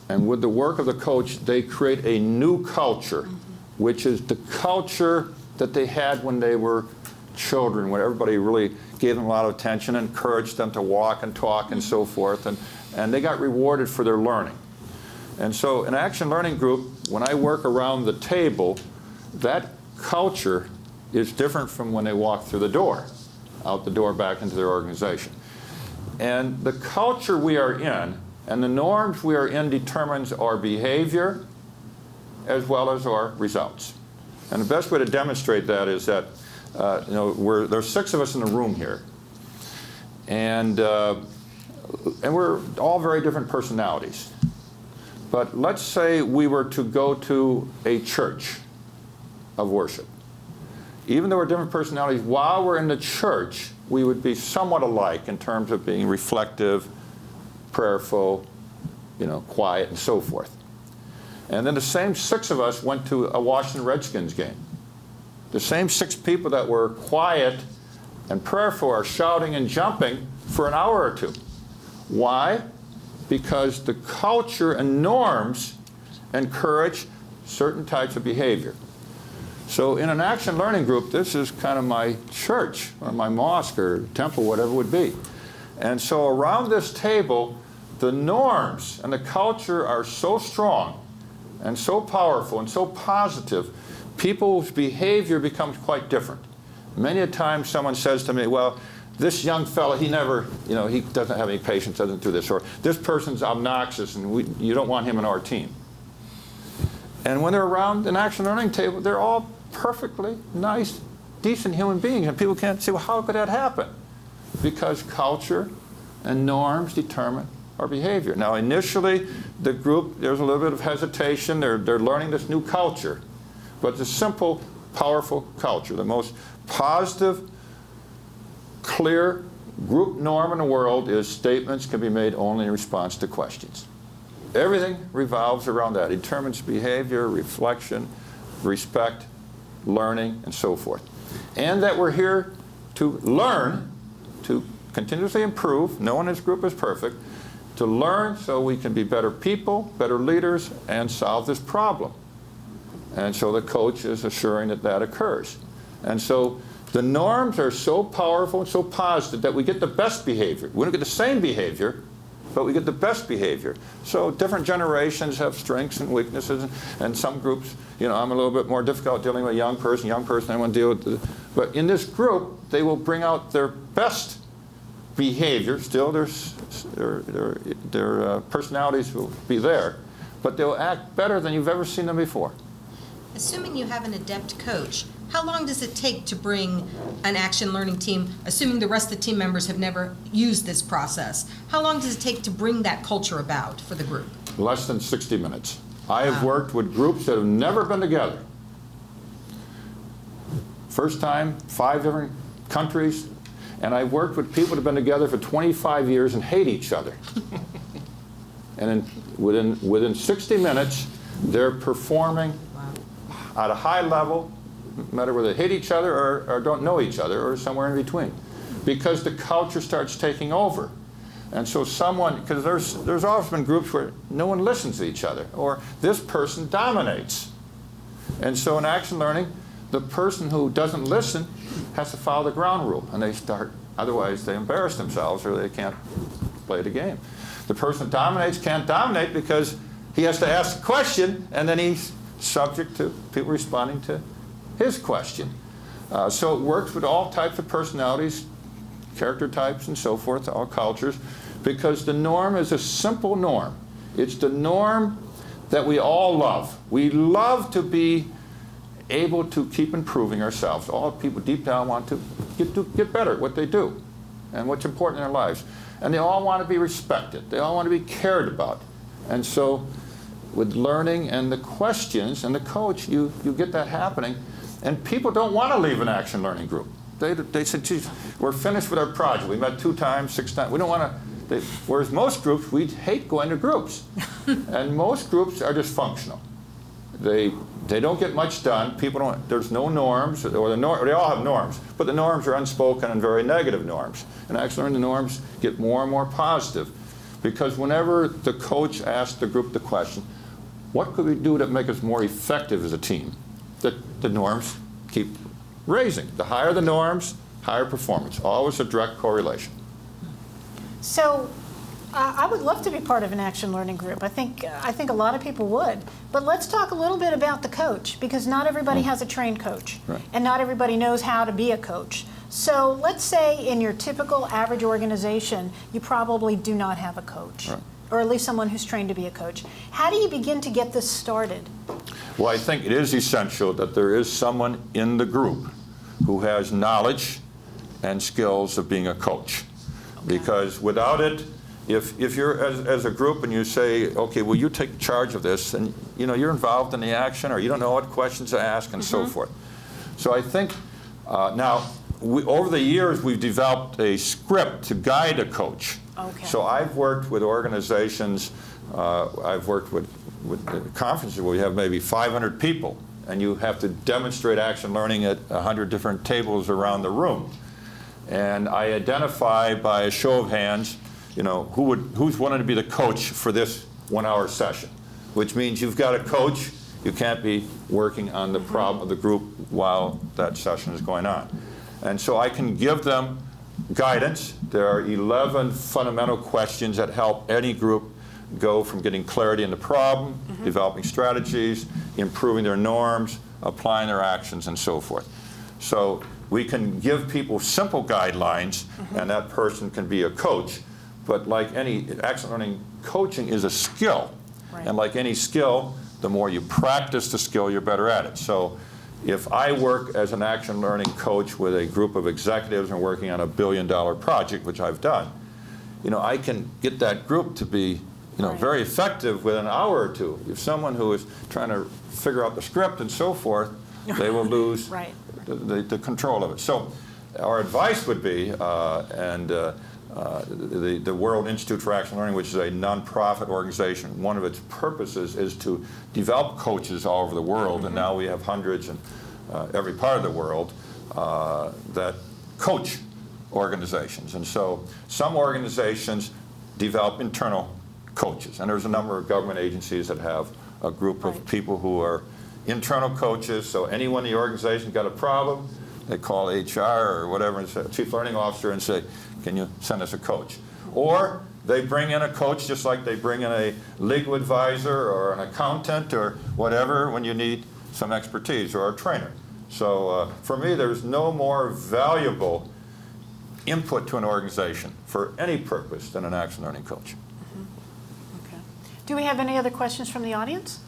and with the work of the coach, they create a new culture, which is the culture that they had when they were children, when everybody really gave them a lot of attention, encouraged them to walk and talk and so forth, and they got rewarded for their learning. And so an action learning group, when I work around the table, that culture is different from when they walk through the door, out the door back into their organization. And the culture we are in and the norms we are in determines our behavior as well as our results. And the best way to demonstrate that is that there's 6 of us in the room here, and we're all very different personalities. But let's say we were to go to a church of worship. Even though we're different personalities, while we're in the church, we would be somewhat alike in terms of being reflective, prayerful, quiet, and so forth. And then the same 6 of us went to a Washington Redskins game. The same 6 people that were quiet and prayerful are shouting and jumping for an hour or 2. Why? Because the culture and norms encourage certain types of behavior. So in an action learning group, this is kind of my church or my mosque or temple, whatever it would be. And so around this table, the norms and the culture are so strong and so powerful and so positive, people's behavior becomes quite different. Many a time someone says to me, well, this young fella, he never, he doesn't have any patience, doesn't do this, or this person's obnoxious and you don't want him on our team. And when they're around an action learning table, they're all perfectly nice, decent human beings. And people can't say, well, how could that happen? Because culture and norms determine our behavior. Now, initially, the group, there's a little bit of hesitation. They're learning this new culture. But it's a simple, powerful culture. The most positive, clear group norm in the world is statements can be made only in response to questions. Everything revolves around that. It determines behavior, reflection, respect, learning, and so forth. And that we're here to learn, to continuously improve. No one in this group is perfect. To learn so we can be better people, better leaders, and solve this problem. And so the coach is assuring that that occurs. And so the norms are so powerful and so positive that we get the best behavior. We don't get the same behavior, but we get the best behavior. So different generations have strengths and weaknesses, and some groups, you know, I'm a little bit more difficult dealing with a young person I want to deal with. But in this group, they will bring out their best behavior. Still, their personalities will be there, but they'll act better than you've ever seen them before. Assuming you have an adept coach, how long does it take to bring an action learning team, assuming the rest of the team members have never used this process, how long does it take to bring that culture about for the group? Less than 60 minutes. I have worked with groups that have never been together. First time, 5 different countries, and I've worked with people that have been together for 25 years and hate each other. And within 60 minutes, they're performing at a high level, no matter whether they hate each other or don't know each other or somewhere in between, because the culture starts taking over. And so because there's often been groups where no one listens to each other, or this person dominates. And so in action learning, the person who doesn't listen has to follow the ground rule, and otherwise they embarrass themselves or they can't play the game. The person that dominates can't dominate because he has to ask a question, and then he's subject to people responding to his question. So it works with all types of personalities, character types, and so forth, all cultures, because the norm is a simple norm. It's the norm that we all love. We love to be able to keep improving ourselves. All people deep down want to get better at what they do and what's important in their lives. And they all want to be respected. They all want to be cared about. And so with learning and the questions and the coach, you get that happening. And people don't want to leave an action learning group. They said, geez, we're finished with our project. We met 2 times, 6 times. We don't want to. Whereas most groups, we hate going to groups. And most groups are dysfunctional. They don't get much done. People don't. There's no norms, or they all have norms, but the norms are unspoken and very negative norms. And action learning, the norms get more and more positive, because whenever the coach asks the group the question, what could we do to make us more effective as a team? The norms keep raising. The higher the norms, higher performance. Always a direct correlation. So I would love to be part of an action learning group. I think a lot of people would. But let's talk a little bit about the coach, because not everybody has a trained coach. Right. And not everybody knows how to be a coach. So let's say in your typical average organization, you probably do not have a coach. Right. Or at least someone who's trained to be a coach. How do you begin to get this started? Well, I think it is essential that there is someone in the group who has knowledge and skills of being a coach. Okay. Because without it, if you're as a group and you say, okay, well, you take charge of this, and you're involved in the action, or you don't know what questions to ask, and so forth. So I think now, over the years, we've developed a script to guide a coach. Okay. So I've worked with organizations, I've worked with conferences where we have maybe 500 people, and you have to demonstrate action learning at 100 different tables around the room. And I identify by a show of hands, who's wanting to be the coach for this 1-hour session, which means you've got a coach. You can't be working on the problem of the group while that session is going on. And so I can give them guidance. There are 11 fundamental questions that help any group go from getting clarity in the problem, developing strategies, improving their norms, applying their actions, and so forth. So we can give people simple guidelines, and that person can be a coach. But like any action learning, coaching is a skill. Right. And like any skill, the more you practice the skill, you're better at it. So If I work as an action learning coach with a group of executives and working on a $1 billion project, which I've done, I can get that group to be very effective within an hour or two. If someone who is trying to figure out the script and so forth, they will lose the control of it. So our advice would be, the World Institute for Action Learning, which is a nonprofit organization, one of its purposes is to develop coaches all over the world, and now we have hundreds in every part of the world that coach organizations. And so some organizations develop internal coaches, and there's a number of government agencies that have a group of people who are internal coaches. So anyone in the organization got a problem, they call HR or whatever, and say, Chief Learning Officer, and say, can you send us a coach? Or they bring in a coach just like they bring in a legal advisor or an accountant or whatever when you need some expertise, or a trainer. So for me, there's no more valuable input to an organization for any purpose than an action learning coach. Okay. Do we have any other questions from the audience?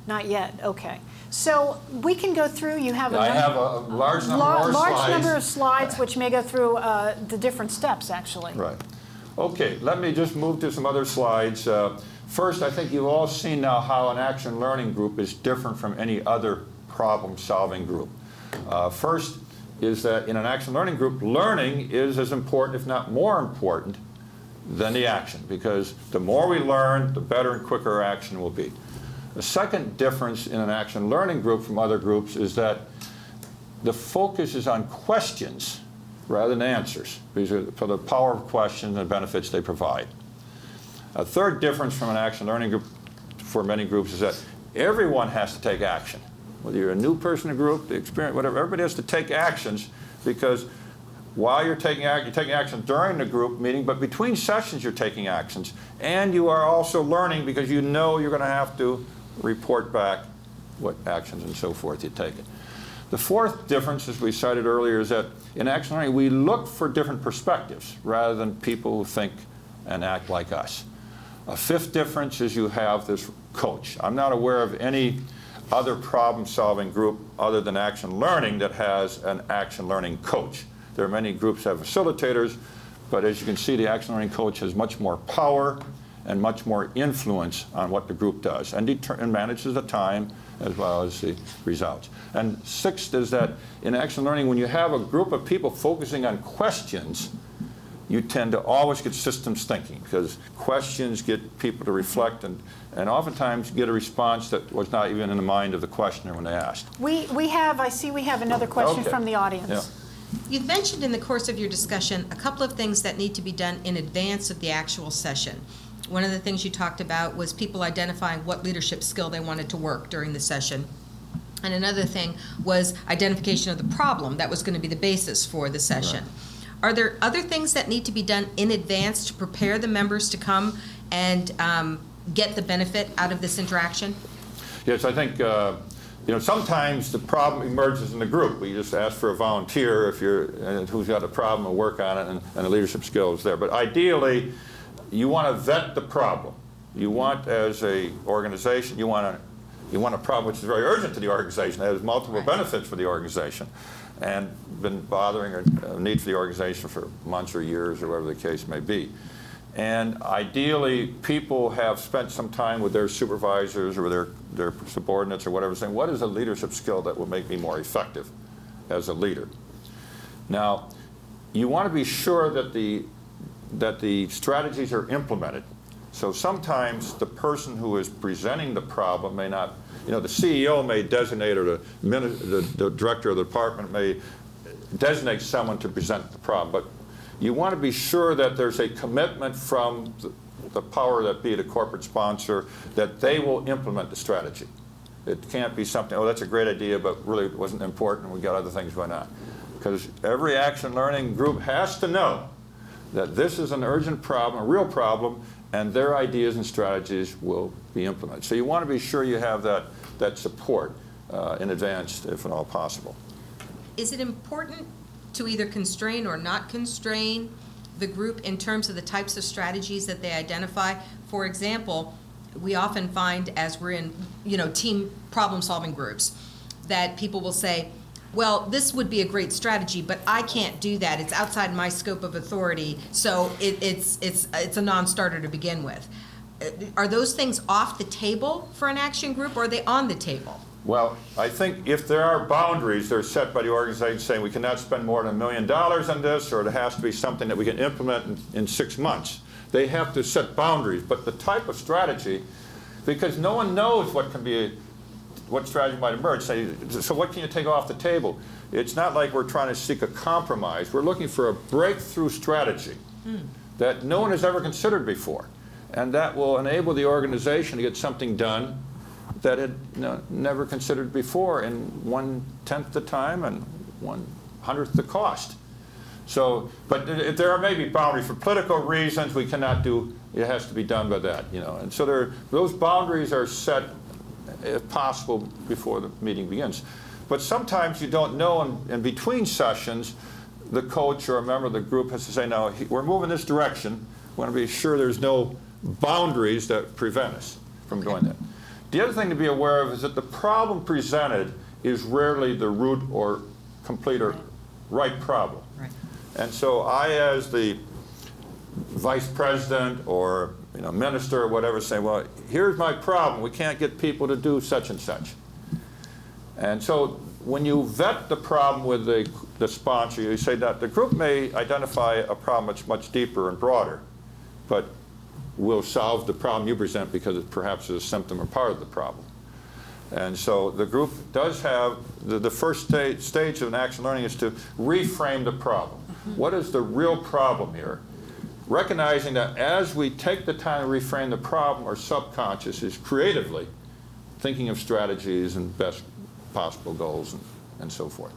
Not yet. Okay. So we can go through. You have I have a large number of slides which may go through the different steps, actually. Right. Okay. Let me just move to some other slides. First, I think you've all seen now how an action learning group is different from any other problem-solving group. First is that in an action learning group, learning is as important, if not more important, than the action, because the more we learn, the better and quicker our action will be. The second difference in an action learning group from other groups is that the focus is on questions rather than answers, for the power of questions and the benefits they provide. A third difference from an action learning group for many groups is that everyone has to take action. Whether you're a new person in a group, the experience, whatever, everybody has to take actions, because while you're taking action during the group meeting, but between sessions you're taking actions, and you are also learning because you know you're going to have to report back what actions and so forth you've taken. The fourth difference, as we cited earlier, is that in action learning we look for different perspectives rather than people who think and act like us. A fifth difference is you have this coach. I'm not aware of any other problem-solving group other than action learning that has an action learning coach. There are many groups that have facilitators, but as you can see, the action learning coach has much more power and much more influence on what the group does, and manages the time as well as the results. And sixth is that in action learning, when you have a group of people focusing on questions, you tend to always get systems thinking, because questions get people to reflect and oftentimes get a response that was not even in the mind of the questioner when they asked. I see we have another question from the audience. Yeah. You've mentioned in the course of your discussion a couple of things that need to be done in advance of the actual session. One of the things you talked about was people identifying what leadership skill they wanted to work during the session. And another thing was identification of the problem that was going to be the basis for the session. Right. Are there other things that need to be done in advance to prepare the members to come and get the benefit out of this interaction? Yes, I think sometimes the problem emerges in the group. We just ask for a volunteer who's got a problem and work on it, and the leadership skills there. But ideally, you want to vet the problem. You want, as a organization, you want a problem which is very urgent to the organization, that has multiple benefits for the organization, and been bothering a need for the organization for months or years or whatever the case may be. And ideally, people have spent some time with their supervisors or with their subordinates or whatever, saying, what is a leadership skill that will make me more effective as a leader? Now, you want to be sure that the strategies are implemented. So sometimes the person who is presenting the problem may not, the CEO may designate, or the director of the department may designate someone to present the problem. But you want to be sure that there's a commitment from the power that be the corporate sponsor that they will implement the strategy. It can't be something, oh, that's a great idea, but really it wasn't important, we got other things going on. Because every action learning group has to know that this is an urgent problem, a real problem, and their ideas and strategies will be implemented. So you want to be sure you have that support in advance, if at all possible. Is it important to either constrain or not constrain the group in terms of the types of strategies that they identify? For example, we often find, as we're in team problem-solving groups, that people will say, well, this would be a great strategy, but I can't do that. It's outside my scope of authority, so it's a non-starter to begin with. Are those things off the table for an action group, or are they on the table? Well, I think if there are boundaries, they're set by the organization saying we cannot spend more than $1 million on this, or it has to be something that we can implement in 6 months. They have to set boundaries, but the type of strategy, because no one knows what strategy might emerge. So what can you take off the table? It's not like we're trying to seek a compromise. We're looking for a breakthrough strategy that no one has ever considered before, and that will enable the organization to get something done that had never considered before in 1/10 the time and 1/100th the cost. So, but there are maybe boundaries for political reasons. We cannot do. It has to be done by that, And so those boundaries are set, if possible, before the meeting begins. But sometimes you don't know, in between sessions, the coach or a member of the group has to say, "No, we're moving this direction. We want to be sure there's no boundaries that prevent us from doing that." The other thing to be aware of is that the problem presented is rarely the root or complete or right problem. Right. And so I, as the vice president or minister or whatever, say, well, here's my problem. We can't get people to do such and such. And so when you vet the problem with the sponsor, you say that the group may identify a problem that's much deeper and broader, but will solve the problem you present because it perhaps is a symptom or part of the problem. And so the group does have, the first stage of an action learning is to reframe the problem. What is the real problem here? Recognizing that as we take the time to reframe the problem, our subconscious is creatively thinking of strategies and best possible goals and so forth.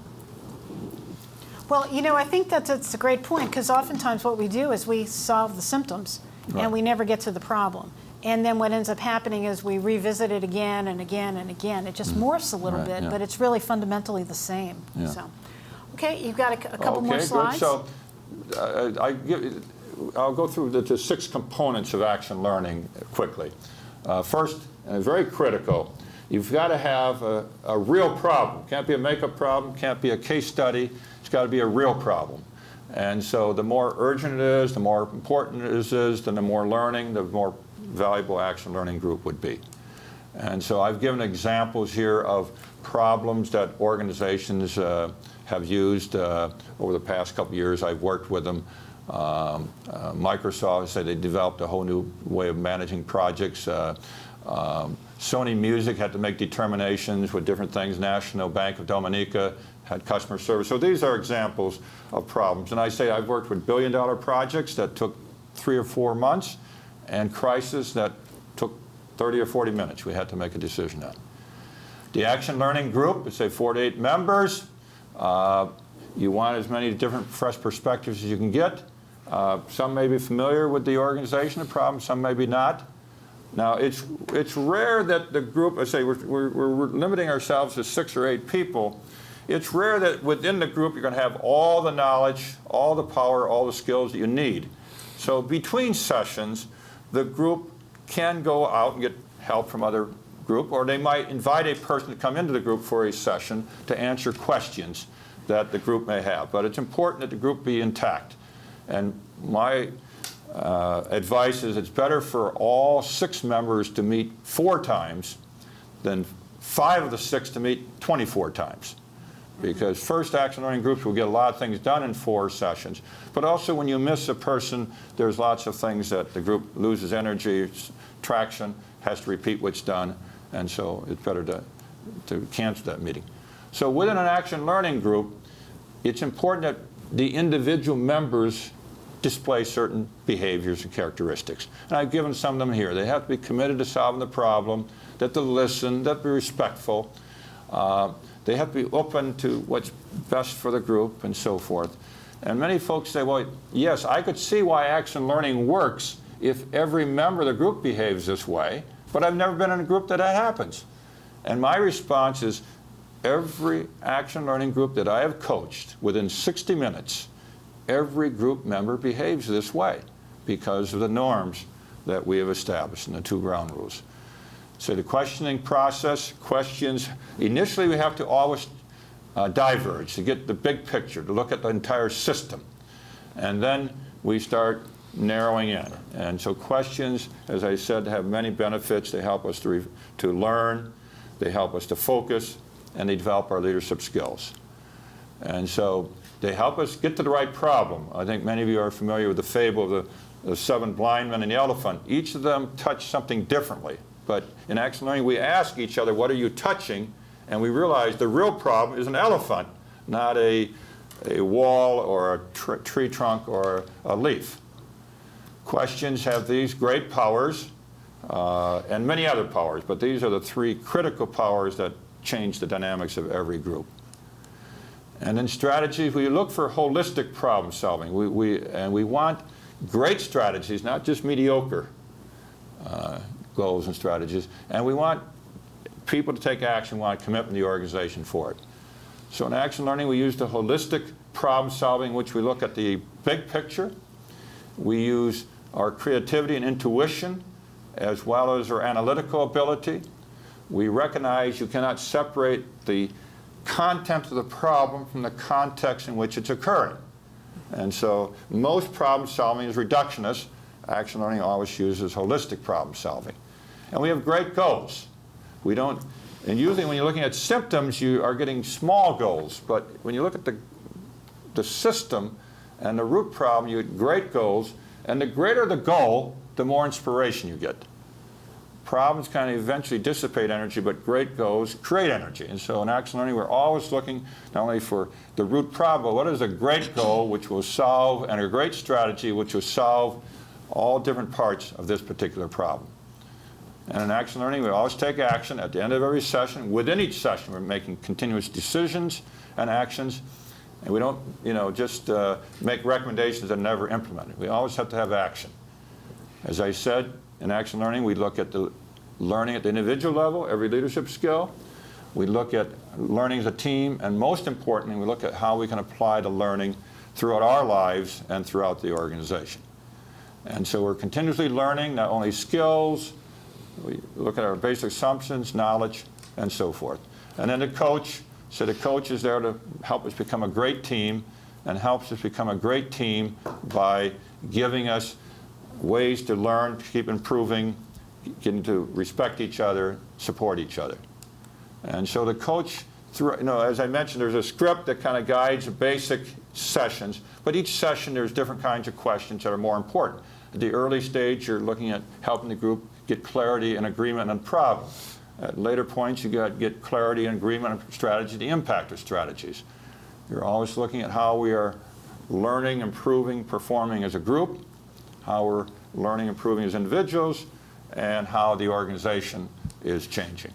Well, I think that's a great point, because oftentimes what we do is we solve the symptoms, Right. and we never get to the problem. And then what ends up happening is we revisit it again and again and again. It just morphs a little Right, bit, yeah. but it's really fundamentally the same. Yeah. So, okay, you've got a couple more slides. Good. So I'll go through the 6 components of action learning quickly. First, and very critical, you've got to have a real problem. Can't be a makeup problem, can't be a case study. It's got to be a real problem. And so the more urgent it is, the more important it is, then the more learning, the more valuable action learning group would be. And so I've given examples here of problems that organizations have used over the past couple of years. I've worked with them. Microsoft said they developed a whole new way of managing projects. Sony Music had to make determinations with different things. National Bank of Dominica had customer service. So these are examples of problems. And I say I've worked with billion-dollar projects that took 3 or 4 months, and crises that took 30 or 40 minutes. We had to make a decision on. The action learning group, it's say 4 to 8 members. You want as many different fresh perspectives as you can get. Some may be familiar with the organization, the problem, some maybe not. Now, it's rare that the group, I say we're limiting ourselves to 6 or 8 people. It's rare that within the group you're going to have all the knowledge, all the power, all the skills that you need. So between sessions, the group can go out and get help from other group, or they might invite a person to come into the group for a session to answer questions that the group may have. But it's important that the group be intact. And my advice is it's better for all 6 members to meet 4 times than 5 of the 6 to meet 24 times. Because first action learning groups will get a lot of things done in 4 sessions. But also when you miss a person, there's lots of things that the group loses energy, traction, has to repeat what's done. And so it's better to cancel that meeting. So within an action learning group, it's important that the individual members display certain behaviors and characteristics. And I've given some of them here. They have to be committed to solving the problem, that they listen, that they be respectful. They have to be open to what's best for the group and so forth. And many folks say, well, yes, I could see why action learning works if every member of the group behaves this way, but I've never been in a group that happens. And my response is, every action learning group that I have coached, within 60 minutes, every group member behaves this way because of the norms that we have established in the 2 ground rules. So the questioning process, questions, initially we have to always diverge to get the big picture, to look at the entire system. And then we start narrowing in. And so questions, as I said, have many benefits. They help us to learn, they help us to focus, and they develop our leadership skills. And so they help us get to the right problem. I think many of you are familiar with the fable of the 7 blind men and the elephant. Each of them touched something differently. But in action learning, we ask each other, what are you touching? And we realize the real problem is an elephant, not a wall or a tree trunk or a leaf. Questions have these great powers and many other powers, but these are the 3 critical powers that change the dynamics of every group. And in strategies, we look for holistic problem solving. We want great strategies, not just mediocre goals and strategies. And we want people to take action, we want commitment in the organization for it. So in action learning, we use the holistic problem solving, which we look at the big picture. We use our creativity and intuition, as well as our analytical ability. We recognize you cannot separate the content of the problem from the context in which it's occurring. And so most problem solving is reductionist. Action learning always uses holistic problem solving. And we have great goals. We don't, and usually when you're looking at symptoms, you are getting small goals. But when you look at the system and the root problem, you get great goals. And the greater the goal, the more inspiration you get. Problems kind of eventually dissipate energy, but great goals create energy. And so in action learning, we're always looking not only for the root problem, but what is a great goal which will solve, and a great strategy which will solve all different parts of this particular problem. And in action learning, we always take action at the end of every session. Within each session, we're making continuous decisions and actions. And we don't, just make recommendations and never implement it. We always have to have action. As I said, in action learning, we look at the learning at the individual level, every leadership skill. We look at learning as a team, and most importantly, we look at how we can apply the learning throughout our lives and throughout the organization. And so we're continuously learning not only skills, we look at our basic assumptions, knowledge, and so forth. And then the coach. So the coach is there to help us become a great team, and helps us become a great team by giving us ways to learn, to keep improving, getting to respect each other, support each other. And so the coach, as I mentioned, there's a script that kind of guides the basic sessions, but each session there's different kinds of questions that are more important. At the early stage, you're looking at helping the group get clarity and agreement on problems. At later points, you get clarity and agreement on strategy, the impact of strategies. You're always looking at how we are learning, improving, performing as a group, how we're learning, improving as individuals, and how the organization is changing.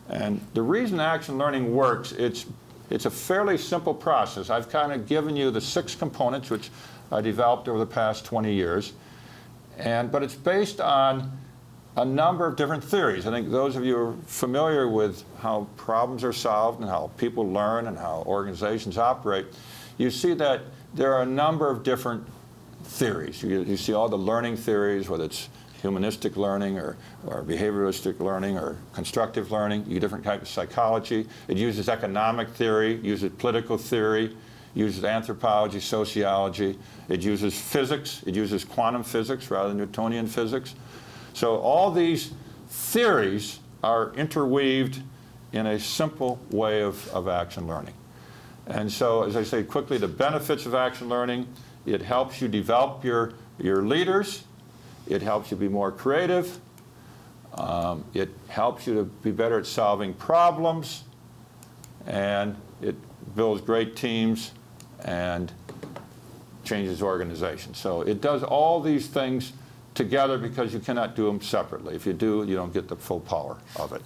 And the reason action learning works, it's a fairly simple process. I've kind of given you the 6 components, which I developed over the past 20 years. But it's based on a number of different theories. I think those of you who are familiar with how problems are solved and how people learn and how organizations operate, you see that there are a number of different theories. You see all the learning theories, whether it's humanistic learning or behavioralistic learning or constructive learning. You get different types of psychology. It uses economic theory, uses political theory, uses anthropology, sociology. It uses physics. It uses quantum physics rather than Newtonian physics. So all these theories are interweaved in a simple way of action learning. And so, as I say quickly, the benefits of action learning, it helps you develop your leaders. It helps you be more creative. It helps you to be better at solving problems. And it builds great teams and changes organizations. So it does all these things together because you cannot do them separately. If you do, you don't get the full power of it.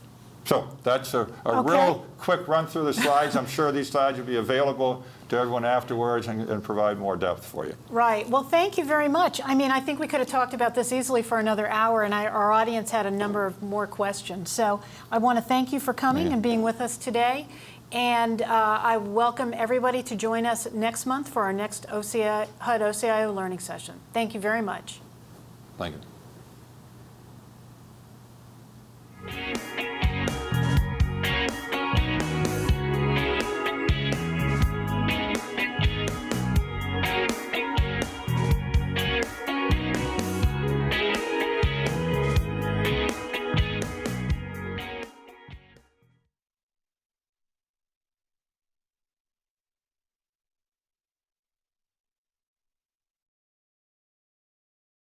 So that's a real quick run through the slides. I'm sure these slides will be available to everyone afterwards and provide more depth for you. Right. Well, thank you very much. I mean, I think we could have talked about this easily for another hour, and our audience had a number of more questions. So I want to thank you for coming and being with us today. And I welcome everybody to join us next month for our next HUD OCIO learning session. Thank you very much. Thank you. Thank you.